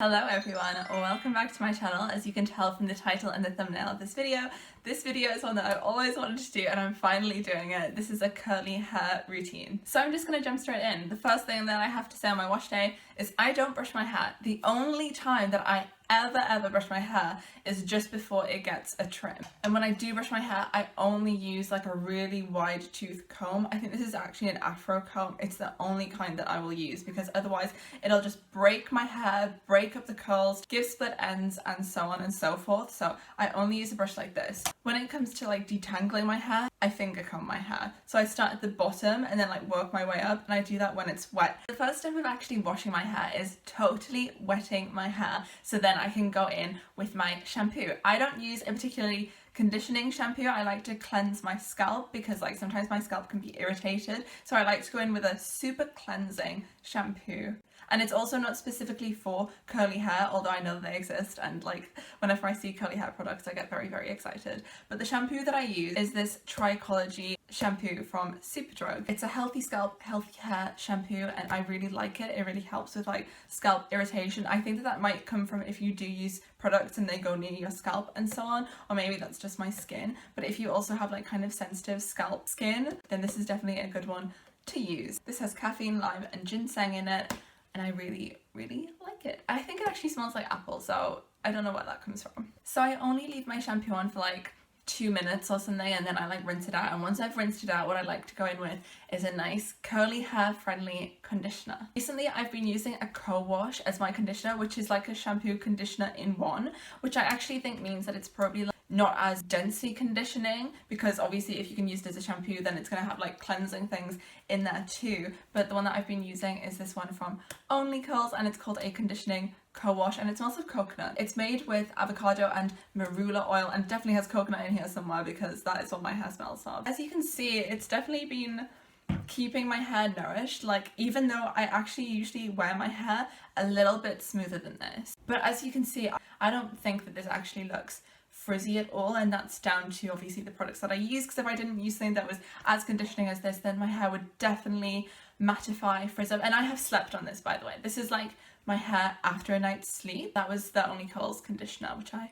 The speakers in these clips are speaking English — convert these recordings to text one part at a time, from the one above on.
Hello everyone, welcome back to my channel. As you can tell from the title and the thumbnail of this video is one that I've always wanted to do and I'm finally doing it. This is a curly hair routine. So I'm just gonna jump straight in. The first thing that I have to say on my wash day is I don't brush my hair. The only time that I ever brush my hair is just before it gets a trim. And when I do brush my hair, I only use like a really wide tooth comb. I think this is actually an afro comb. It's the only kind that I will use because otherwise it'll just break my hair, break up the curls, give split ends and so on and so forth. So I only use a brush like this. When it comes to like detangling my hair, I finger comb my hair. So I start at the bottom and then like work my way up, and I do that when it's wet. The first step of actually washing my hair is totally wetting my hair, so then I can go in with my shampoo. I don't use a particularly conditioning shampoo. I like to cleanse my scalp because like sometimes my scalp can be irritated. So I like to go in with a super cleansing shampoo. And it's also not specifically for curly hair, although I know that they exist, and like whenever I see curly hair products I get very excited. But the shampoo that I use is this Trichology shampoo from Superdrug. It's a healthy scalp, healthy hair shampoo and I really like it. It really helps with like scalp irritation. I think that might come from if you do use products and they go near your scalp and so on, or maybe that's just my skin. But if you also have like kind of sensitive scalp skin, then this is definitely a good one to use. This has caffeine, lime and ginseng in it, and I really like it. I think it actually smells like apple, so I don't know where that comes from. So I only leave my shampoo on for like 2 minutes or something, and then I like rinse it out. And once I've rinsed it out, what I like to go in with is a nice curly hair friendly conditioner. Recently I've been using a co-wash as my conditioner, which is like a shampoo conditioner in one, which I actually think means that it's probably like not as densely conditioning, because obviously if you can use it as a shampoo then it's going to have like cleansing things in there too. But the one that I've been using is this one from Only Curls, and it's called a conditioning co-wash, and it smells of coconut. It's made with avocado and marula oil, and definitely has coconut in here somewhere because that is what my hair smells of. As you can see, it's definitely been keeping my hair nourished, like even though I actually usually wear my hair a little bit smoother than this. But as you can see, I don't think that this actually looks frizzy at all, and that's down to obviously the products that I use, because if I didn't use something that was as conditioning as this, then my hair would definitely mattify, frizz up. And I have slept on this, by the way. This is like my hair after a night's sleep. That was the Only Curls conditioner, which I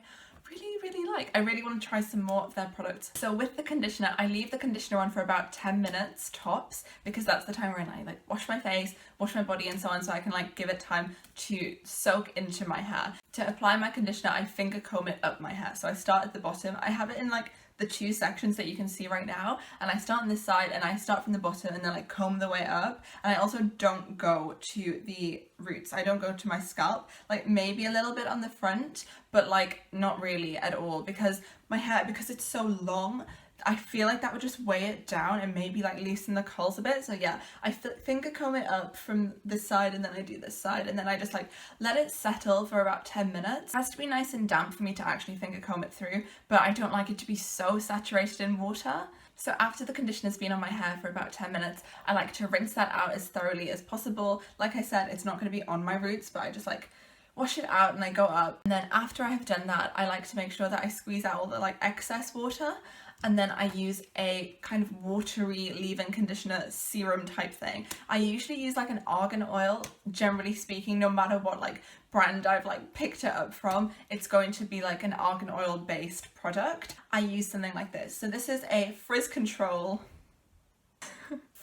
really like. I really want to try some more of their products. So with the conditioner, I leave the conditioner on for about 10 minutes tops, because that's the time when I like wash my face, wash my body and so on, so I can like give it time to soak into my hair. To apply my conditioner, I finger comb it up my hair. So I start at the bottom. I have it in like the two sections that you can see right now, and I start on this side and I start from the bottom and then like comb the way up. And I also don't go to the roots. I don't go to my scalp, like maybe a little bit on the front, but like not really at all, because my hair, because it's so long, I feel like that would just weigh it down and maybe like loosen the curls a bit. So yeah, I finger comb it up from this side and then I do this side, and then I just like let it settle for about 10 minutes. It has to be nice and damp for me to actually finger comb it through, but I don't like it to be so saturated in water. So after the conditioner's been on my hair for about 10 minutes, I like to rinse that out as thoroughly as possible. Like I said, it's not going to be on my roots, but I just like wash it out and I go up. And then after I have done that, I like to make sure that I squeeze out all the like excess water, and then I use a kind of watery leave-in conditioner serum type thing. I usually use like an argan oil, generally speaking, no matter what like brand I've like picked it up from, it's going to be like an argan oil based product. I use something like this. So this is a Frizz Control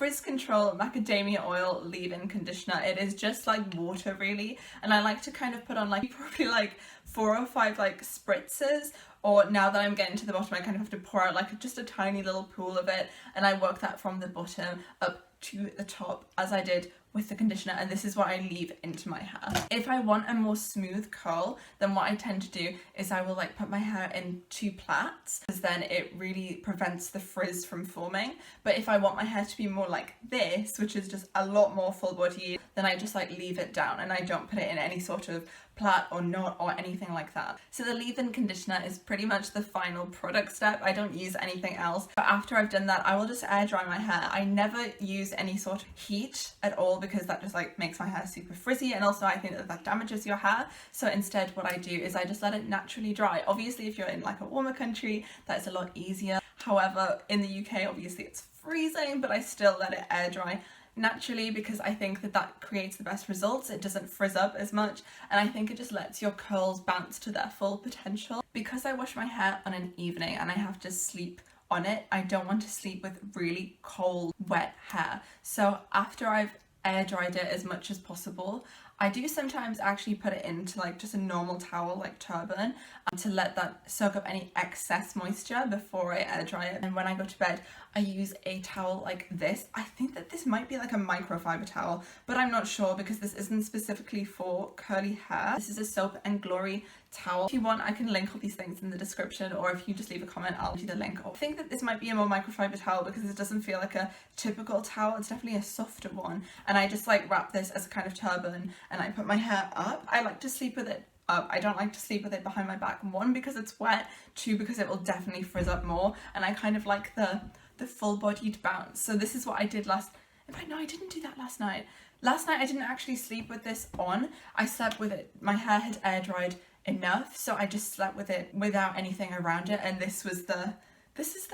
macadamia oil leave-in conditioner. It is just like water really, and I like to kind of put on like probably like 4 or 5 like spritzes, or now that I'm getting to the bottom I kind of have to pour out like just a tiny little pool of it, and I work that from the bottom up to the top as I did with the conditioner, and this is what I leave into my hair. If I want a more smooth curl, then what I tend to do is I will like put my hair in 2 plaits, because then it really prevents the frizz from forming. But if I want my hair to be more like this, which is just a lot more full body, then I just like leave it down and I don't put it in any sort of plait or knot or anything like that. So the leave-in conditioner is pretty much the final product step. I don't use anything else. But after I've done that, I will just air dry my hair. I never use any sort of heat at all, because that just like makes my hair super frizzy, and also I think that that damages your hair. So instead what I do is I just let it naturally dry. Obviously if you're in like a warmer country, that's a lot easier. However, in the UK obviously it's freezing, but I still let it air dry naturally because I think that that creates the best results. It doesn't frizz up as much, and I think it just lets your curls bounce to their full potential. Because I wash my hair on an evening and I have to sleep on it, I don't want to sleep with really cold, wet hair. So after I've air dried it as much as possible, I do sometimes actually put it into like just a normal towel, like turban, to let that soak up any excess moisture before I air dry it. And when I go to bed, I use a towel like this. I think that this might be like a microfiber towel, but I'm not sure because this isn't specifically for curly hair. This is a Soap and Glory towel. If you want, I can link all these things in the description, or if you just leave a comment, I'll do the link. I think that this might be a more microfiber towel because it doesn't feel like a typical towel. It's definitely a softer one, and I just like wrap this as a kind of turban and I put my hair up. I like to sleep with it up. I don't like to sleep with it behind my back. One, because it's wet. Two, because it will definitely frizz up more, and I kind of like the full-bodied bounce. So this is what I did last. In fact, no, I didn't do that last night. Last night I didn't actually sleep with this on. I slept with it. My hair had air dried enough, so I just slept with it without anything around it, and this is the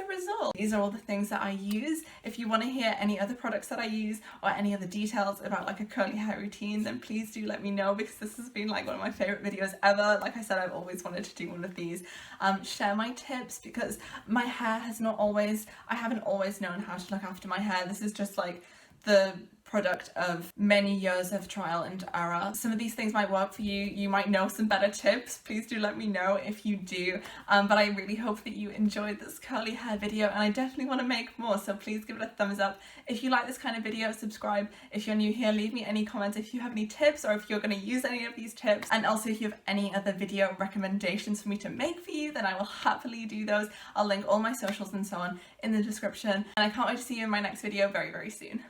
result. These are all the things that I use. If you want to hear any other products that I use or any other details about like a curly hair routine, then please do let me know, because this has been like one of my favorite videos ever. Like I said, I've always wanted to do one of these. Share my tips, because my hair has not always, I haven't always known how to look after my hair. This is just like the product of many years of trial and error. Some of these things might work for you. You might know some better tips. Please do let me know if you do. But I really hope that you enjoyed this curly hair video, and I definitely want to make more, so please give it a thumbs up. If you like this kind of video, subscribe. If you're new here, leave me any comments if you have any tips, or if you're going to use any of these tips. And also, if you have any other video recommendations for me to make for you, then I will happily do those. I'll link all my socials and so on in the description, and I can't wait to see you in my next video very, very soon.